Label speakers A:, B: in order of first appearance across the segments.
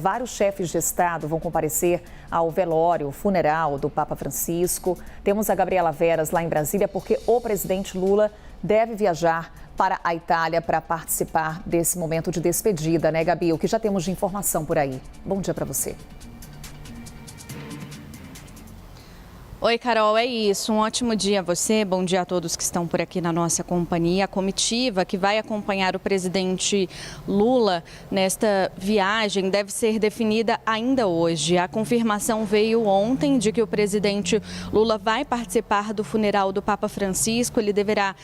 A: Vários chefes de Estado vão comparecer ao velório, funeral do Papa Francisco. Temos a Gabriela Veras lá em Brasília, porque o presidente Lula deve viajar para a Itália para participar desse momento de despedida, né, Gabi? O que já temos de informação por aí? Bom dia para você.
B: Oi, Carol, é isso. Um ótimo dia a você, bom dia a todos que estão por aqui na nossa companhia. A comitiva que vai acompanhar o presidente Lula nesta viagem deve ser definida ainda hoje. A confirmação veio ontem de que o presidente Lula vai participar do funeral do Papa Francisco. Ele deverá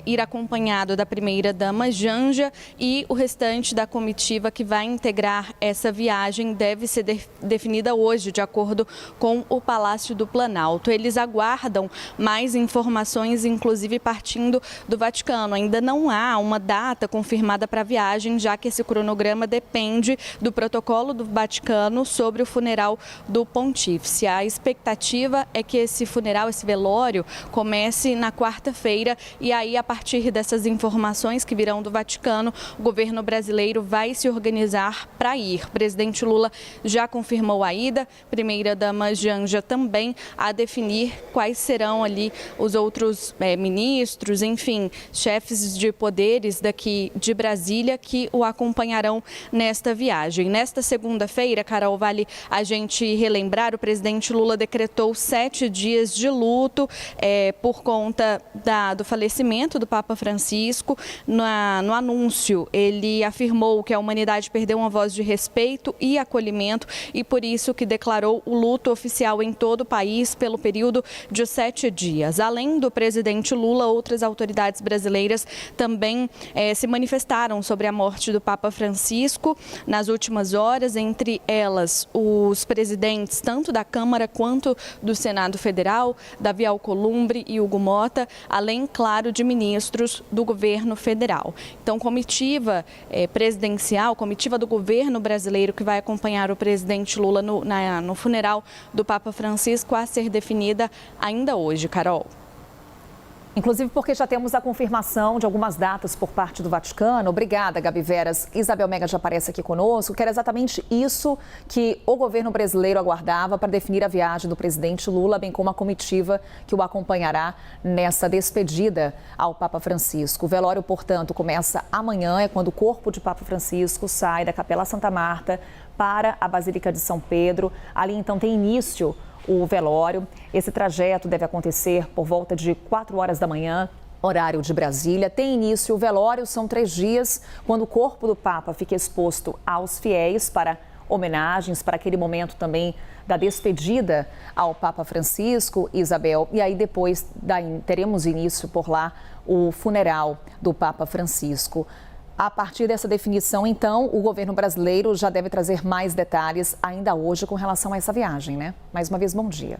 B: ir acompanhado da primeira-dama Janja e o restante da comitiva que vai integrar essa viagem deve ser definida hoje, de acordo com o Palácio do Planalto. Eles aguardam mais informações, inclusive partindo do Vaticano. Ainda não há uma data confirmada para a viagem, já que esse cronograma depende do protocolo do Vaticano sobre o funeral do pontífice. A expectativa é que esse funeral, esse velório, comece na quarta-feira e aí, a partir dessas informações que virão do Vaticano, o governo brasileiro vai se organizar para ir. O presidente Lula já confirmou a ida, primeira-dama Janja também a definir quais serão ali os outros ministros, enfim, chefes de poderes daqui de Brasília que o acompanharão nesta viagem. Nesta segunda-feira, Carol, vale a gente relembrar, o presidente Lula decretou 7 dias de luto por conta do falecimento do Papa Francisco. No anúncio, ele afirmou que a humanidade perdeu uma voz de respeito e acolhimento e por isso que declarou o luto oficial em todo o país pelo período de 7 dias. Além do presidente Lula, outras autoridades brasileiras também se manifestaram sobre a morte do Papa Francisco nas últimas horas, entre elas os presidentes tanto da Câmara quanto do Senado Federal, Davi Alcolumbre e Hugo Mota, além, claro, de ministros do governo federal. Então, comitiva presidencial, comitiva do governo brasileiro que vai acompanhar o presidente Lula no funeral do Papa Francisco a ser definida ainda hoje, Carol.
A: Inclusive porque já temos a confirmação de algumas datas por parte do Vaticano. Obrigada, Gabi Veras. Isabel Mega já aparece aqui conosco, que era exatamente isso que o governo brasileiro aguardava para definir a viagem do presidente Lula, bem como a comitiva que o acompanhará nessa despedida ao Papa Francisco. O velório, portanto, começa amanhã, é quando o corpo de Papa Francisco sai da Capela Santa Marta para a Basílica de São Pedro. Ali, então, tem início o velório. Esse trajeto deve acontecer por volta de 4 horas da manhã, horário de Brasília. Tem início o velório, são 3 dias, quando o corpo do Papa fica exposto aos fiéis para homenagens, para aquele momento também da despedida ao Papa Francisco, Isabel. E aí depois teremos início por lá o funeral do Papa Francisco. A partir dessa definição, então, o governo brasileiro já deve trazer mais detalhes ainda hoje com relação a essa viagem, né? Mais uma vez, bom dia.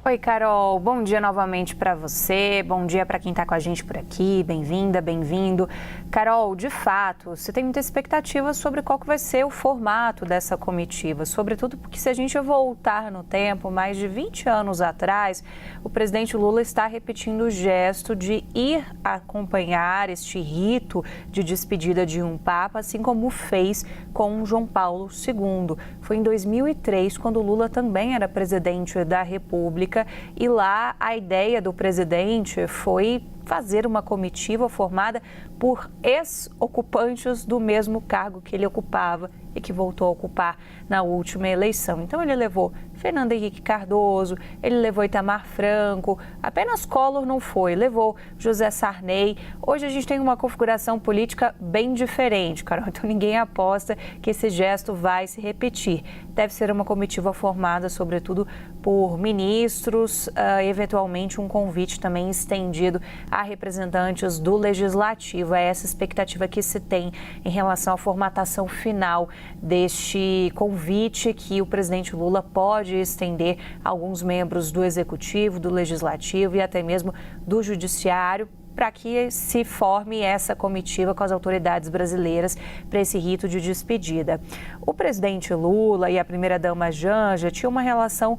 C: Oi, Carol. Bom dia novamente para você. Bom dia para quem está com a gente por aqui. Bem-vinda, bem-vindo. Carol, de fato, você tem muita expectativa sobre qual que vai ser o formato dessa comitiva, sobretudo porque se a gente voltar no tempo, mais de 20 anos atrás, o presidente Lula está repetindo o gesto de ir acompanhar este rito de despedida de um Papa, assim como fez com João Paulo II. Foi em 2003, quando Lula também era presidente da República, e lá a ideia do presidente foi fazer uma comitiva formada por ex-ocupantes do mesmo cargo que ele ocupava e que voltou a ocupar na última eleição. Então ele levou Fernando Henrique Cardoso, ele levou Itamar Franco, apenas Collor não foi, levou José Sarney. Hoje a gente tem uma configuração política bem diferente, Carol, então ninguém aposta que esse gesto vai se repetir. Deve ser uma comitiva formada, sobretudo, por ministros, eventualmente um convite também estendido a representantes do Legislativo. É essa expectativa que se tem em relação à formatação final deste convite que o presidente Lula pode estender a alguns membros do Executivo, do Legislativo e até mesmo do Judiciário, para que se forme essa comitiva com as autoridades brasileiras para esse rito de despedida. O presidente Lula e a primeira-dama Janja tinham uma relação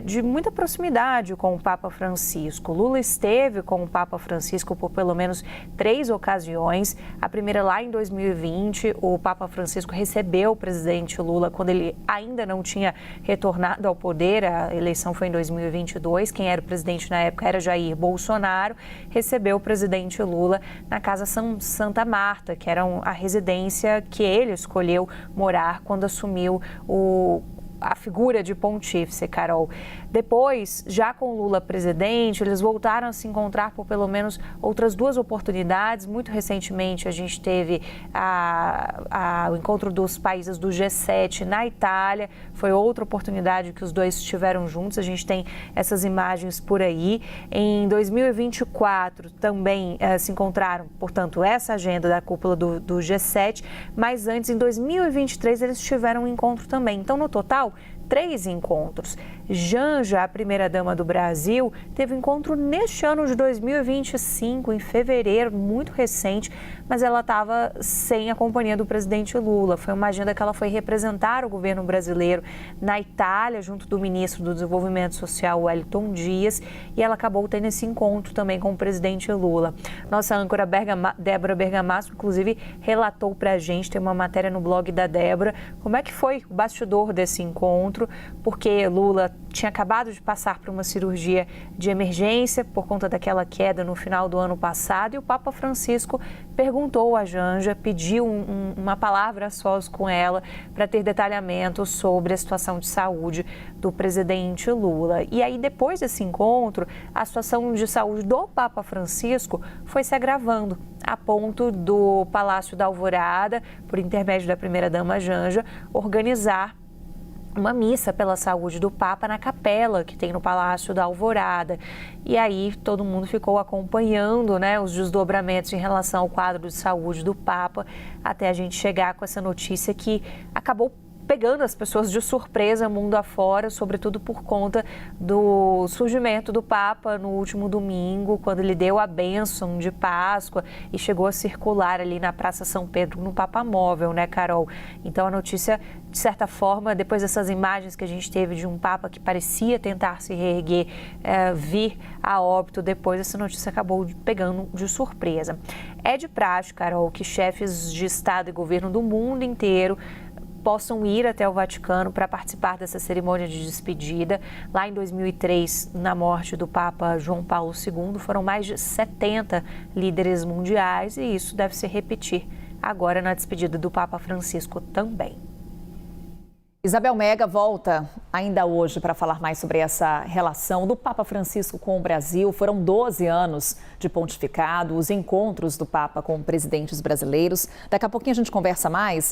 C: de muita proximidade com o Papa Francisco. Lula esteve com o Papa Francisco por pelo menos 3 ocasiões. A primeira lá em 2020, o Papa Francisco recebeu o presidente Lula quando ele ainda não tinha retornado ao poder. A eleição foi em 2022. Quem era o presidente na época era Jair Bolsonaro. Recebeu o presidente Lula na Casa Santa Marta, que era a residência que ele escolheu morar quando assumiu a figura de pontífice, Carol. Depois, já com Lula presidente, eles voltaram a se encontrar por pelo menos outras 2 oportunidades. Muito recentemente, a gente teve o encontro dos países do G7 na Itália. Foi outra oportunidade que os dois estiveram juntos. A gente tem essas imagens por aí. Em 2024, também se encontraram, portanto, essa agenda da cúpula do G7. Mas antes, em 2023, eles tiveram um encontro também. Então, no total, 3 encontros. Janja, a primeira-dama do Brasil, teve um encontro neste ano de 2025, em fevereiro, muito recente, mas ela estava sem a companhia do presidente Lula. Foi uma agenda que ela foi representar o governo brasileiro na Itália, junto do ministro do Desenvolvimento Social, Wellington Dias, e ela acabou tendo esse encontro também com o presidente Lula. Nossa âncora Débora Bergamasco, inclusive, relatou para a gente, tem uma matéria no blog da Débora, como é que foi o bastidor desse encontro, porque Lula tinha acabado de passar por uma cirurgia de emergência por conta daquela queda no final do ano passado, e o Papa Francisco perguntou a Janja, pediu uma palavra a sós com ela para ter detalhamento sobre a situação de saúde do presidente Lula. E aí, depois desse encontro, a situação de saúde do Papa Francisco foi se agravando, a ponto do Palácio da Alvorada, por intermédio da primeira-dama Janja, organizar uma missa pela saúde do Papa na capela que tem no Palácio da Alvorada. E aí todo mundo ficou acompanhando, né, os desdobramentos em relação ao quadro de saúde do Papa, até a gente chegar com essa notícia que acabou pegando as pessoas de surpresa mundo afora, sobretudo por conta do surgimento do Papa no último domingo, quando ele deu a bênção de Páscoa e chegou a circular ali na Praça São Pedro no Papamóvel, né, Carol? Então a notícia, de certa forma, depois dessas imagens que a gente teve de um Papa que parecia tentar se reerguer, vir a óbito depois, essa notícia acabou pegando de surpresa. É de praxe, Carol, que chefes de Estado e governo do mundo inteiro possam ir até o Vaticano para participar dessa cerimônia de despedida. Lá em 2003, na morte do Papa João Paulo II, foram mais de 70 líderes mundiais, e isso deve se repetir agora na despedida do Papa Francisco também.
A: Isabel Mega volta ainda hoje para falar mais sobre essa relação do Papa Francisco com o Brasil. Foram 12 anos de pontificado, os encontros do Papa com presidentes brasileiros. Daqui a pouquinho a gente conversa mais.